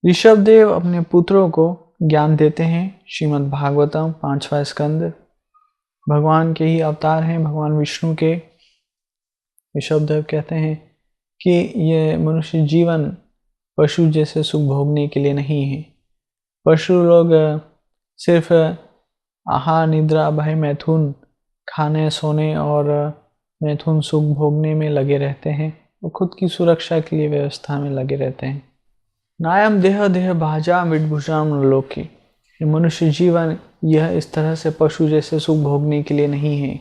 ऋषभदेव अपने पुत्रों को ज्ञान देते हैं। श्रीमद् भागवतम 5वां स्कंद। भगवान के ही अवतार हैं, भगवान विष्णु के। ऋषभदेव कहते हैं कि ये मनुष्य जीवन पशु जैसे सुख भोगने के लिए नहीं है। पशु लोग सिर्फ आहार, निद्रा, भय, मैथुन, खाने, सोने और मैथुन सुख भोगने में लगे रहते हैं। वो खुद की सुरक्षा के लिए व्यवस्था में लगे रहते हैं। नायम देह देह भाजा मिटभुजाम लोकी। मनुष्य जीवन यह इस तरह से पशु जैसे सुख भोगने के लिए नहीं है।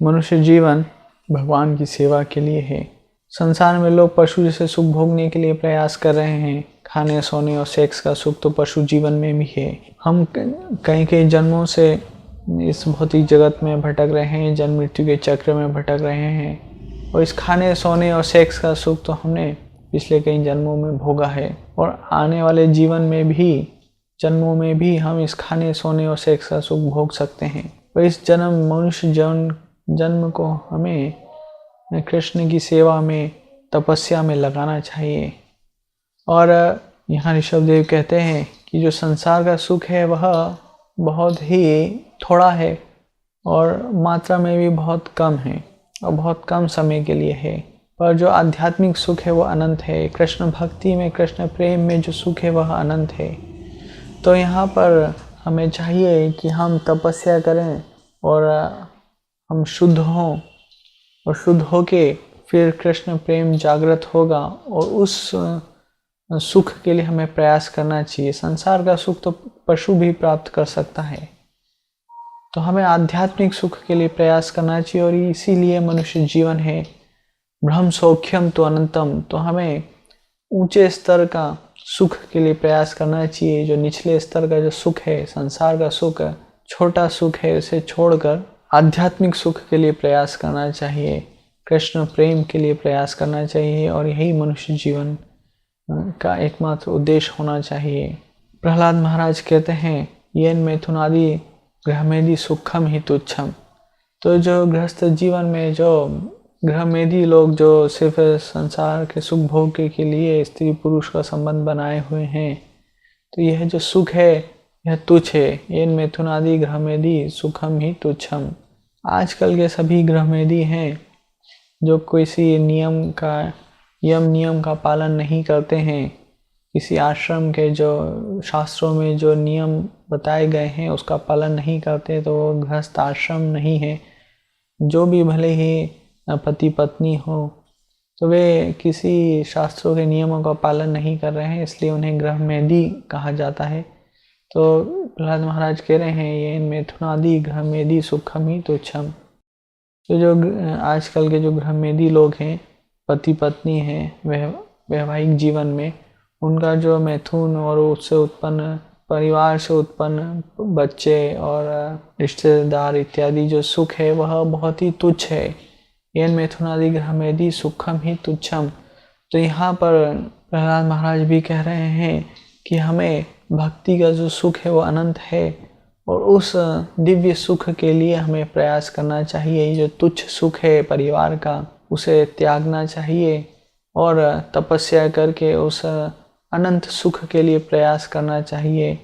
मनुष्य जीवन भगवान की सेवा के लिए है। संसार में लोग पशु जैसे सुख भोगने के लिए प्रयास कर रहे हैं। खाने, सोने और सेक्स का सुख तो पशु जीवन में भी है। हम कई जन्मों से इस भौतिक जगत में भटक रहे हैं, जन्म मृत्यु के चक्र में भटक रहे हैं। और इस खाने, सोने और सेक्स का सुख तो हमने पिछले कई जन्मों में भोगा है, और आने वाले जीवन में भी, जन्मों में भी हम इस खाने, सोने और सेक्स का सुख भोग सकते हैं। और इस मनुष्य जन्म को हमें कृष्ण की सेवा में, तपस्या में लगाना चाहिए। और यहाँ ऋषभदेव कहते हैं कि जो संसार का सुख है वह बहुत ही थोड़ा है और मात्रा में भी बहुत कम है और बहुत कम समय के लिए है। पर जो आध्यात्मिक सुख है वो अनंत है। कृष्ण भक्ति में, कृष्ण प्रेम में जो सुख है वह अनंत है। तो यहाँ पर हमें चाहिए कि हम तपस्या करें और हम शुद्ध हों, और शुद्ध होके फिर कृष्ण प्रेम जागृत होगा और उस सुख के लिए हमें प्रयास करना चाहिए। संसार का सुख तो पशु भी प्राप्त कर सकता है, तो हमें आध्यात्मिक सुख के लिए प्रयास करना चाहिए। और इसीलिए मनुष्य जीवन है। ब्रह्म सौख्यम तो अनंतम। तो हमें ऊंचे स्तर का सुख के लिए प्रयास करना चाहिए। जो निचले स्तर का जो सुख है, संसार का सुख, छोटा सुख है, उसे छोड़कर आध्यात्मिक सुख के लिए प्रयास करना चाहिए, कृष्ण प्रेम के लिए प्रयास करना चाहिए। और यही मनुष्य जीवन का एकमात्र उद्देश्य होना चाहिए। प्रहलाद महाराज कहते हैं, येन मैथुनादि गृहमेदि सुखम ही तुच्छम। तो जो गृहस्थ जीवन में जो गृहमेदी लोग जो सिर्फ संसार के सुख भोग के लिए स्त्री पुरुष का संबंध बनाए हुए हैं, तो यह जो सुख है यह तुच्छ है। येन मैथुनादि गृहमेदि सुखम ही तुच्छम। आजकल के सभी गृहमेदी हैं जो किसी यम नियम का पालन नहीं करते हैं। किसी आश्रम के जो शास्त्रों में जो नियम बताए गए हैं उसका पालन नहीं करते, तो वो गृहस्थ आश्रम नहीं है। जो भी भले ही पति पत्नी हो, तो वे किसी शास्त्रों के नियमों का पालन नहीं कर रहे हैं, इसलिए उन्हें गृहमेदी कहा जाता है। तो प्रहलाद महाराज कह रहे हैं, ये मैथुनादि गृहमेदी सुखम ही तुच्छम। तो जो आजकल के जो गृहमेदी लोग हैं, पति पत्नी हैं, वह वैवाहिक जीवन में उनका जो मैथुन और उससे उत्पन्न, परिवार से उत्पन्न बच्चे और रिश्तेदार इत्यादि जो सुख है वह बहुत ही तुच्छ है। येन मैथुनादि गृहमेदि सुखम ही तुच्छम। तो यहाँ पर प्रहलाद महाराज भी कह रहे हैं कि हमें भक्ति का जो सुख है वो अनंत है, और उस दिव्य सुख के लिए हमें प्रयास करना चाहिए। जो तुच्छ सुख है परिवार का, उसे त्यागना चाहिए और तपस्या करके उस अनंत सुख के लिए प्रयास करना चाहिए।